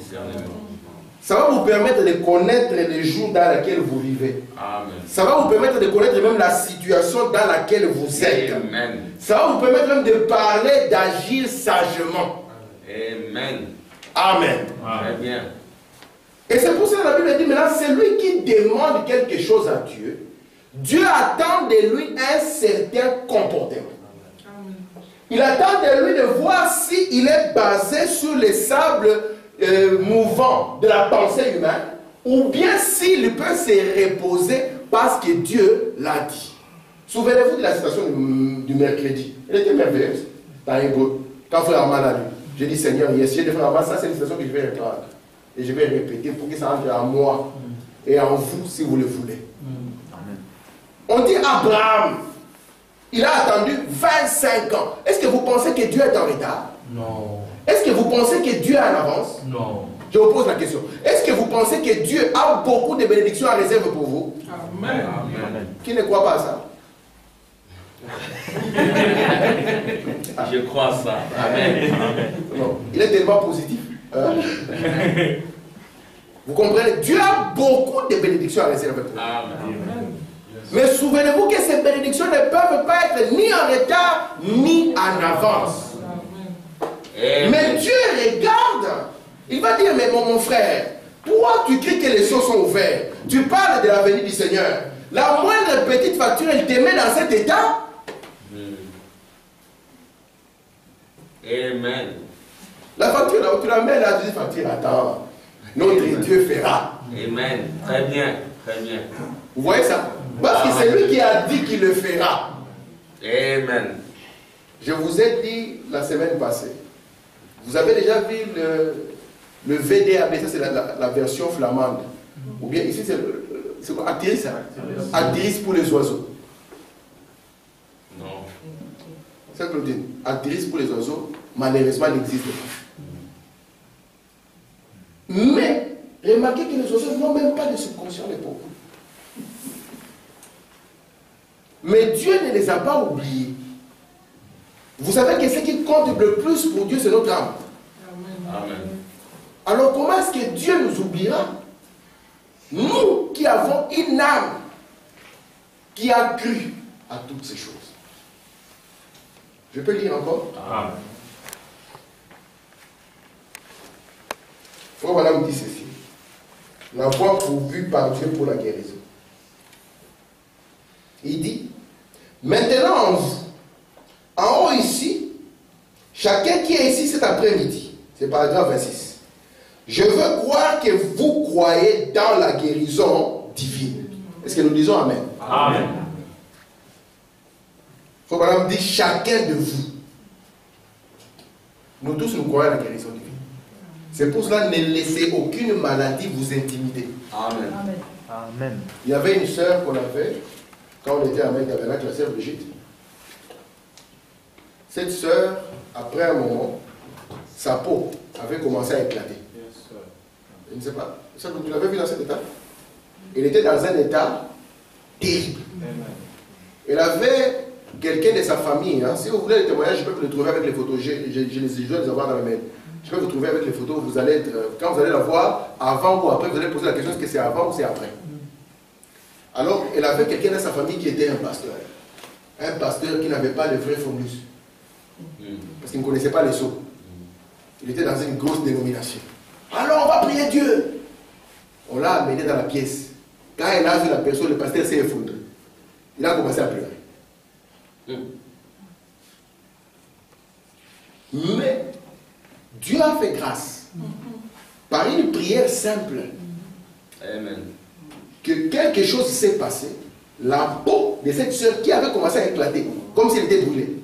Ça va vous permettre de connaître les jours dans lesquels vous vivez. Amen. Ça va vous permettre de connaître même la situation dans laquelle vous êtes. Amen. Ça va vous permettre même de parler, d'agir sagement. Amen. Amen. Très bien. Et c'est pour ça que la Bible dit maintenant, c'est lui qui demande quelque chose à Dieu. Dieu attend de lui un certain comportement. Il attend de lui de voir s'il est basé sur les sables mouvants de la pensée humaine, ou bien s'il peut se reposer parce que Dieu l'a dit. Souvenez-vous de la citation du mercredi. Elle était merveilleuse dans Hébreu. Quand frère Aman a lu, j'ai dit Seigneur, yes, j'ai dit frère Aman, ça c'est une citation que je vais reprendre. Et je vais répéter pour que ça entre en moi et en vous si vous le voulez. On dit Abraham, il a attendu 25 ans. Est-ce que vous pensez que Dieu est en retard? Non. Est-ce que vous pensez que Dieu est en avance? Non. Je vous pose la question. Est-ce que vous pensez que Dieu a beaucoup de bénédictions en réserve pour vous? Amen. Qui ne croit pas à ça? Je crois ça. Amen. Non. Il est tellement positif. Vous comprenez? Dieu a beaucoup de bénédictions en réserve pour vous. Amen. Mais souvenez-vous que ces bénédictions ne peuvent pas être ni en retard, ni en avance. Amen. Mais Dieu regarde. Il va dire, mais mon frère, toi tu cries que les cieux sont ouverts. Tu parles de la venue du Seigneur. La moindre petite facture, elle te met dans cet état. Amen. La facture, là où tu la mets là, tu dis facture, attends. Notre Dieu fera. Amen. Très bien. Très bien. Vous voyez ça? Parce que c'est lui qui a dit qu'il le fera. Amen. Je vous ai dit la semaine passée. Vous avez déjà vu le VDAB, ça c'est la version flamande. Ou bien ici c'est quoi? Atterris, hein? Atterris pour les oiseaux. Non. C'est ce que je dis. Atterris pour les oiseaux, malheureusement, n'existe pas. Mais, remarquez que les oiseaux n'ont même pas de subconscient, les pauvres. Mais Dieu ne les a pas oubliés. Vous savez que ce qui compte le plus pour Dieu, c'est notre âme. Amen. Alors comment est-ce que Dieu nous oubliera? Nous qui avons une âme qui a cru à toutes ces choses. Je peux lire encore? Amen. Frère voilà me dit ceci. La voie pourvue par Dieu pour la guérison. Il dit, maintenant en vous, en haut ici, chacun qui est ici cet après-midi, c'est paragraphe 26. Je veux croire que vous croyez dans la guérison divine. Est-ce que nous disons Amen? Amen. Frère Branham dit chacun de vous. Nous tous nous croyons à la guérison divine. C'est pour cela ne laissez aucune maladie vous intimider. Amen. Amen. Il y avait une sœur qu'on avait quand on était à Main Tabernacle, la sœur Brigitte. Cette sœur, après un moment, sa peau avait commencé à éclater. Je ne sais pas. Tu l'avais vu dans cet état? Elle était dans un état terrible. Elle avait quelqu'un de sa famille. Hein. Si vous voulez les témoignages, je peux vous les trouver avec les photos. Je dois les avoir dans le mail. Je peux vous trouver avec les photos. Vous allez être, quand vous allez la voir, avant ou après, vous allez poser la question est-ce que c'est avant ou c'est après? Alors, elle avait quelqu'un de sa famille qui était un pasteur. Un pasteur qui n'avait pas le vrai phonus. Parce qu'il ne connaissait pas les sceaux. Il était dans une grosse dénomination. Alors, on va prier Dieu. On l'a amené dans la pièce. Quand elle a vu la personne, le pasteur s'est effondré. Il a commencé à pleurer. Mais Dieu a fait grâce. Par une prière simple. Amen. Que quelque chose s'est passé. La peau de cette soeur qui avait commencé à éclater, comme si elle était brûlée,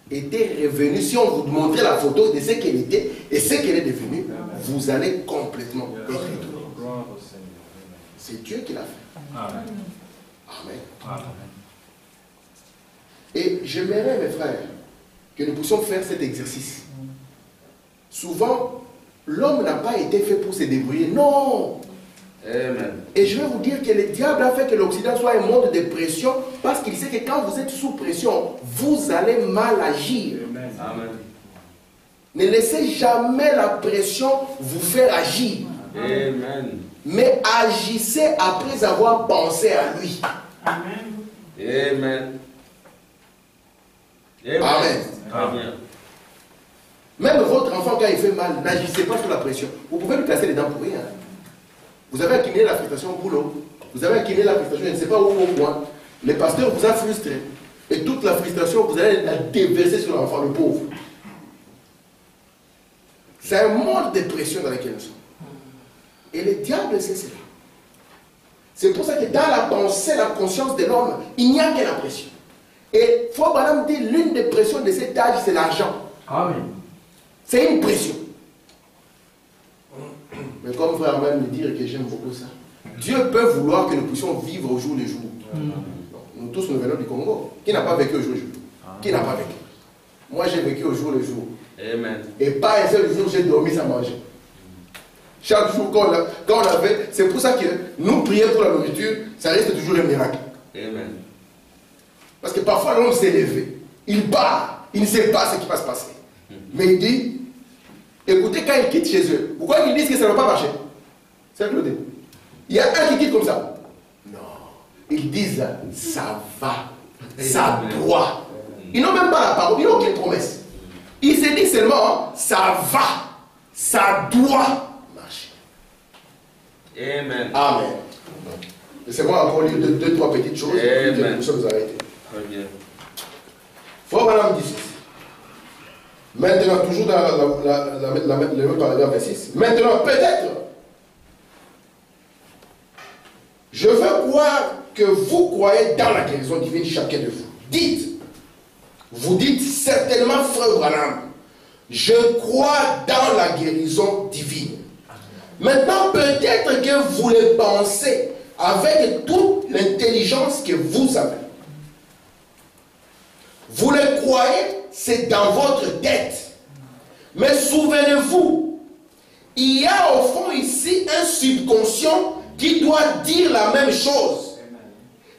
était revenue. Si on vous montrait la photo de ce qu'elle était et ce qu'elle est devenue, vous allez complètement être étonné. C'est Dieu qui l'a fait. Amen. Amen. Amen. Et j'aimerais, mes frères, que nous puissions faire cet exercice. Souvent, l'homme n'a pas été fait pour se débrouiller. Non. Amen. Et je vais vous dire que le diable a fait que l'Occident soit un monde de pression parce qu'il sait que quand vous êtes sous pression, vous allez mal agir. Amen. Ne laissez jamais la pression vous faire agir. Amen. Mais agissez après avoir pensé à lui. Amen. Amen. Amen. Même votre enfant, quand il fait mal, n'agissez pas sous la pression. Vous pouvez lui casser les dents pour rien. Vous avez accumulé la frustration au boulot. Vous avez accumulé la frustration, je ne sais pas où au point. Le pasteur vous a frustré. Et toute la frustration, vous allez la déverser sur l'enfant, le pauvre. C'est un monde de pression dans lequel nous sommes. Et le diable sait cela. C'est pour ça que dans la pensée, la conscience de l'homme, il n'y a que la pression. Et Frère Branham dit, l'une des pressions de cet âge, c'est l'argent. Amen. C'est une pression. Mais comme Frère Branham me dit, que j'aime beaucoup ça, Dieu peut vouloir que nous puissions vivre au jour le jour. Nous tous, nous venons du Congo. Qui n'a pas vécu au jour le jour? Qui n'a pas vécu? Moi, j'ai vécu au jour le jour. Amen. Et pas un seul jour, j'ai dormi sans manger. Chaque jour, quand on avait... C'est pour ça que nous prions pour la nourriture, ça reste toujours un miracle. Amen. Parce que parfois, l'homme s'est levé. Il bat. Il ne sait pas ce qui va se passer. Mais il dit, écoutez, quand ils quittent chez eux, pourquoi ils disent que ça ne va pas marcher? C'est Claude. Il y a un qui quitte comme ça. Non. Ils disent, ça va. Ça doit. Ils n'ont même pas la parole. Ils n'ont aucune promesse. Ils se disent seulement, ça va. Ça doit marcher. Amen. Amen. Laissez-moi encore lire deux, trois petites choses. Et puis nous sommes arrêtés. Très bien. Frère Branham dit ceci. Maintenant, toujours dans le même paragraphe 26. Maintenant, peut-être, je veux croire que vous croyez dans la guérison divine, chacun de vous. Vous dites certainement, Frère Branham, je crois dans la guérison divine. Maintenant, peut-être que vous le pensez avec toute l'intelligence que vous avez. Vous le croyez, c'est dans votre tête. Mais souvenez-vous, il y a au fond ici un subconscient qui doit dire la même chose.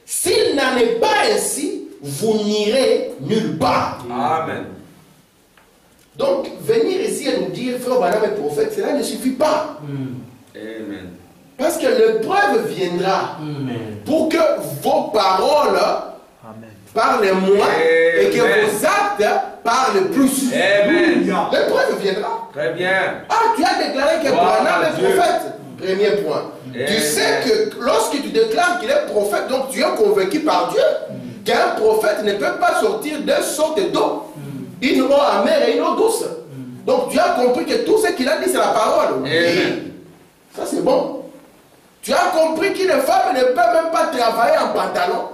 S'il n'en est pas ainsi, vous n'irez nulle part. Amen. Donc, venir ici et nous dire, Frère Branham est prophète, cela ne suffit pas. Amen. Parce que l'épreuve viendra pour que vos paroles parlent moins et que vos actes parlent plus. Amen. L'épreuve viendra. Très bien. Ah, tu as déclaré que Branham est prophète. Premier point. Tu sais que lorsque tu déclares qu'il est prophète, donc tu es convaincu par Dieu qu'un prophète ne peut pas sortir d'un sorte d'eau. Une eau amère et une eau douce. Donc tu as compris que tout ce qu'il a dit, c'est la parole. Amen. Ça, c'est bon. Tu as compris qu'une femme ne peut même pas travailler en pantalon.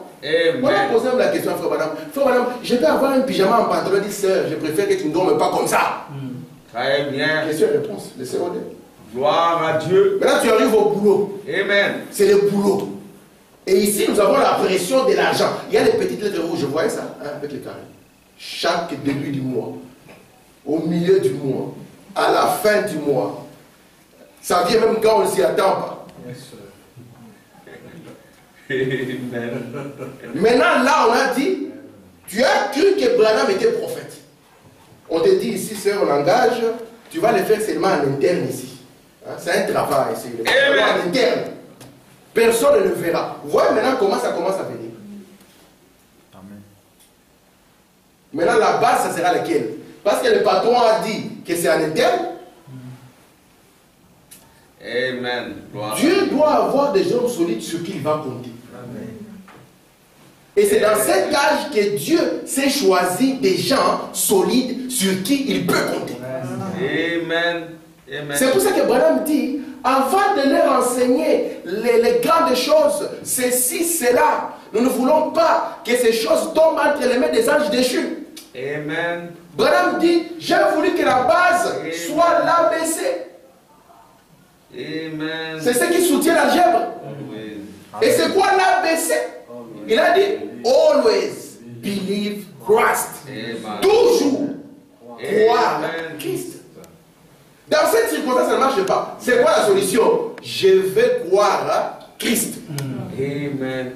On a posé même la question à Frère Branham. Frère Branham, je peux avoir un pyjama en pantalon. Il dit, sœur, je préfère que tu ne dormes pas comme ça. Très bien. Question-réponse. Laissez-moi dire. Gloire à Dieu. Maintenant, tu arrives au boulot. Amen. C'est le boulot. Et ici, nous avons la pression de l'argent. Il y a des petites lettres rouges, je voyais ça, hein, avec les carrés. Chaque début du mois, au milieu du mois, à la fin du mois. Ça vient même quand on ne s'y attend pas. Amen. Maintenant, là, on a dit, tu as cru que Branham était prophète. On te dit ici, sœur, on engage, tu vas le faire seulement en interne ici. Hein, c'est un travail ici. En interne. Personne ne le verra. Vous voyez maintenant comment ça commence à venir. Amen. Maintenant, la base, ça sera laquelle? Parce que le patron a dit que c'est en interne. Amen. Gloire. Dieu doit avoir des hommes solides sur qui il va compter. Amen. Et c'est dans cet âge que Dieu s'est choisi des gens solides sur qui il peut compter. Amen. Amen. C'est pour ça que Branham dit, avant de leur enseigner les grandes choses, ceci, cela, nous ne voulons pas que ces choses tombent entre les mains des anges déchus. Amen. Branham dit, j'ai voulu que la base soit l'ABC. Amen. C'est ce qui soutient l'algèbre. Et c'est quoi l'ABC? Il a dit, always believe Christ. Amen. Toujours croire Amen. Christ. Dans cette circonstance, ça ne marche pas. C'est quoi la solution? Je vais croire à Christ. Amen.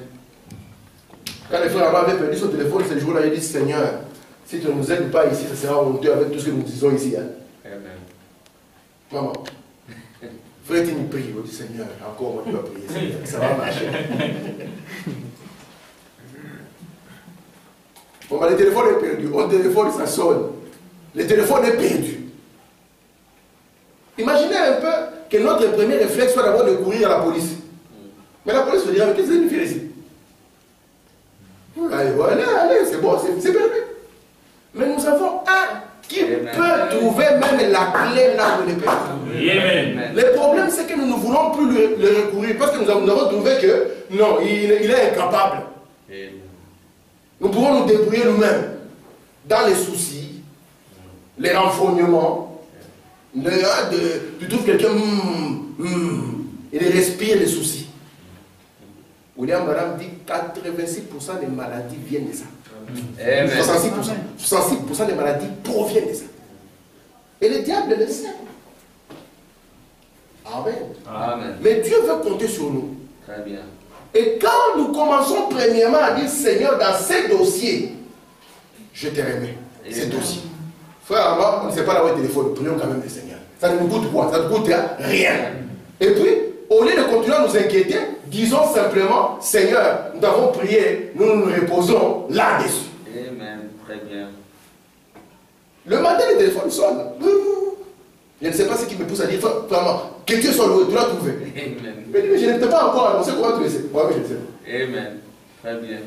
Quand le frère avait perdu son téléphone ce jour-là, il dit, Seigneur, si tu ne nous aides pas ici, ça sera honteux avec tout ce que nous disons ici. Hein. Amen. Maman. Frère, il prie. Il dit, Seigneur, encore moi, tu vas prier. Seigneur, ça va marcher. Bon, bah, le téléphone est perdu. On téléphone, ça sonne. Le téléphone est perdu. Imaginez un peu que notre premier réflexe soit d'abord de courir à la police. Mais la police se dira, mais qu'est-ce que vous allez faire ici? Allez, c'est bon, c'est perdu. Mais nous avons un qui peut trouver même la clé là où il est perdu. Amen. Le problème, c'est que nous ne voulons plus le recourir parce que nous avons trouvé que non, il est incapable. Amen. Nous pouvons nous débrouiller nous-mêmes dans les soucis, les renfognements. Tu trouves quelqu'un, il respire les soucis. William Branham dit 86% des maladies viennent de ça. Amen. 66% des maladies proviennent de ça. Et le diable le sait. Amen. Amen. Mais Dieu veut compter sur nous. Très bien. Et quand nous commençons premièrement à dire Seigneur, dans ces dossiers, je te remets ces dossiers. Frère, moi, on ne sait pas d'avoir le téléphone, prions quand même le Seigneur. Ça ne nous coûte quoi? Ça ne nous coûte rien. Et puis, au lieu de continuer à nous inquiéter, disons simplement Seigneur, nous avons prié, nous nous reposons là-dessus. Amen. Très bien. Le matin, le téléphone sonne. Je ne sais pas ce qui me pousse à dire vraiment que Dieu soit loué, tu l'as trouvé. Amen. Mais je ne t'ai pas encore annoncé comment tu le sais. Oui, mais je le sais. Amen. Très bien.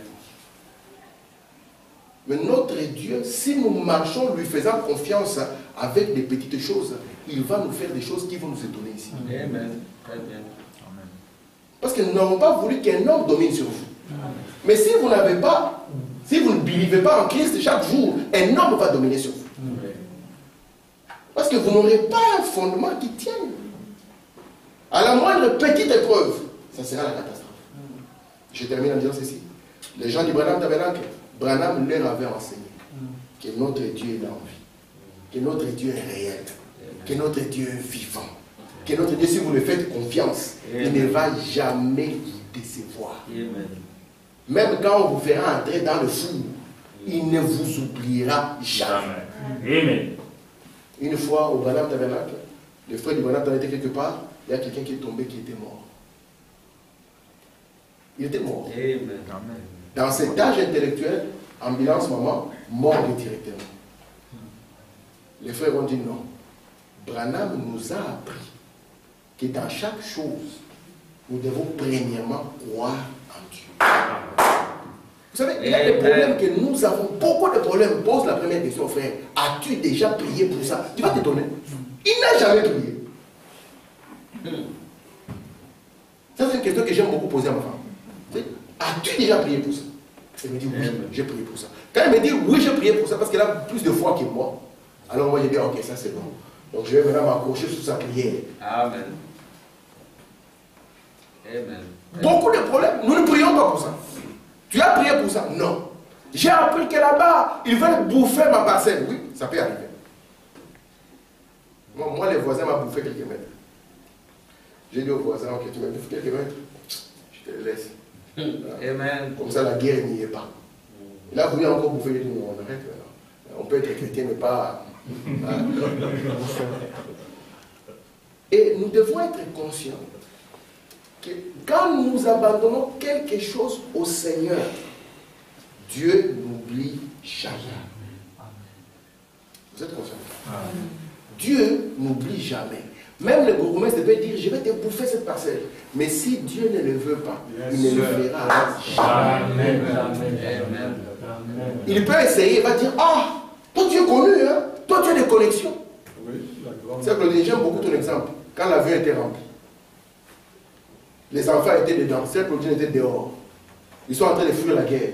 Mais notre Dieu, si nous marchons lui faisant confiance avec des petites choses, il va nous faire des choses qui vont nous étonner ici. Amen. Très bien. Parce que nous n'avons pas voulu qu'un homme domine sur vous. Mais si vous n'avez pas, si vous ne vivez pas en Christ chaque jour, un homme va dominer sur vous. Parce que vous n'aurez pas un fondement qui tienne. À la moindre petite épreuve, ça sera la catastrophe. Je termine en disant ceci. Les gens du Branham Tabernacle, Branham leur avait enseigné que notre Dieu est en vie, que notre Dieu est réel, que notre Dieu est vivant, que notre Dieu, si vous le faites confiance, il ne va jamais vous décevoir. Amen. Même quand on vous fera entrer dans le four, il ne vous oubliera jamais. Amen. Une fois au Branham Tabernacle, le frère du Branham Tabernacle était quelque part, il y a quelqu'un qui est tombé qui était mort. Il était mort. Amen. Dans cet âge intellectuel, ambulance, maman, mort directement. Les frères ont dit non. Branham nous a appris que dans chaque chose, nous devons premièrement croire en Dieu. Vous savez, il y a des problèmes que nous avons, beaucoup de problèmes. Pose la première question, frère. As-tu déjà prié pour ça? Tu vas t'étonner. Il n'a jamais prié. Ça, c'est une question que j'aime beaucoup poser à ma femme. As-tu déjà prié pour ça? Elle me dit oui, j'ai prié pour ça. Quand elle me dit oui, j'ai prié pour ça, parce qu'elle a plus de foi que moi, alors moi j'ai dit ok, ça c'est bon. Donc je vais maintenant m'accrocher sur sa prière. Amen. Amen. Beaucoup de problèmes, nous ne prions pas pour ça. Tu as prié pour ça? Non. J'ai appris que là-bas, ils veulent bouffer ma parcelle. Oui, ça peut arriver. Moi les voisins m'ont bouffé quelques mètres. J'ai dit aux voisins, ok, tu m'as bouffé quelques mètres, je te laisse. Amen. Comme ça, la guerre n'y est pas. Là, vous voulez encore bouffer, il dit non, on arrête maintenant. On peut être chrétien, mais pas. Et nous devons être conscients que quand nous abandonnons quelque chose au Seigneur, Dieu n'oublie jamais. Vous êtes conscients? Dieu n'oublie jamais. Même le bourgmestre peut dire, je vais te bouffer cette parcelle. Mais si Dieu ne le veut pas, il ne le fera jamais. Il peut essayer, il va dire, ah, toi tu es connu, hein? Toi tu as des connexions. C'est que j'aime beaucoup ton exemple. Quand l'avion était rempli, les enfants étaient dedans, Sœur Claudine était dehors. Ils sont en train de fuir la guerre.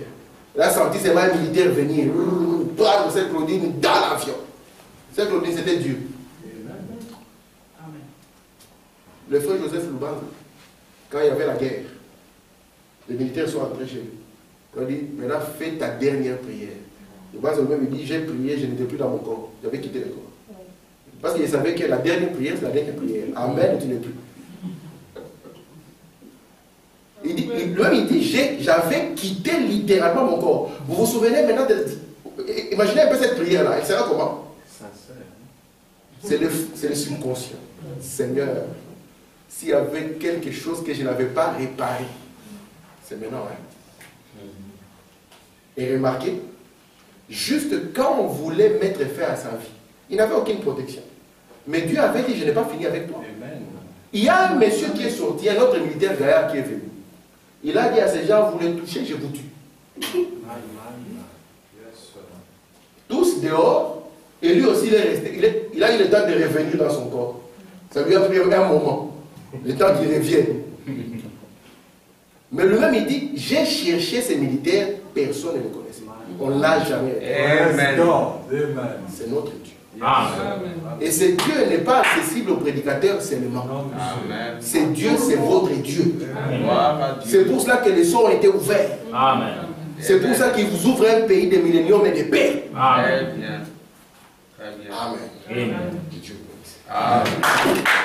Là, senti ses mains militaires venir, prendre Sœur Claudine dans l'avion. Sœur Claudine, c'était Dieu. Le frère Joseph Louban, quand il y avait la guerre, les militaires sont entrés chez lui. Il a dit, maintenant fais ta dernière prière. Louban lui-même dit, j'ai prié, je n'étais plus dans mon corps. J'avais quitté le corps. Parce qu'il savait que la dernière prière, c'est la dernière prière. Amen, tu n'es plus. Il dit, j'avais quitté littéralement mon corps. Vous vous souvenez maintenant imaginez un peu cette prière-là. Elle sera comment? C'est le subconscient. Seigneur, s'il y avait quelque chose que je n'avais pas réparé. C'est maintenant, hein. Et remarquez, juste quand on voulait mettre fin à sa vie, il n'avait aucune protection. Mais Dieu avait dit, je n'ai pas fini avec toi. Amen. Il y a un monsieur qui est sorti, un autre militaire derrière qui est venu. Il a dit à ces gens, vous les touchez, je vous tue. Tous dehors, et lui aussi il est resté. Il a eu le temps de revenir dans son corps. Ça lui a pris un moment, le temps qu'il revienne. Mais lui-même il dit, j'ai cherché ces militaires, personne ne les connaissait. On ne l'a jamais. Amen. C'est notre Dieu. Amen. Et ce Dieu n'est pas accessible aux prédicateurs seulement. Amen. C'est Dieu, c'est votre Dieu. Gloire à Dieu. C'est pour cela que les cieux ont été ouverts. Amen. C'est pour ça qu'il vous ouvre un pays de milléniums et de paix. Amen. Très bien. Très bien. Amen. Amen. Que Dieu bénisse. Amen.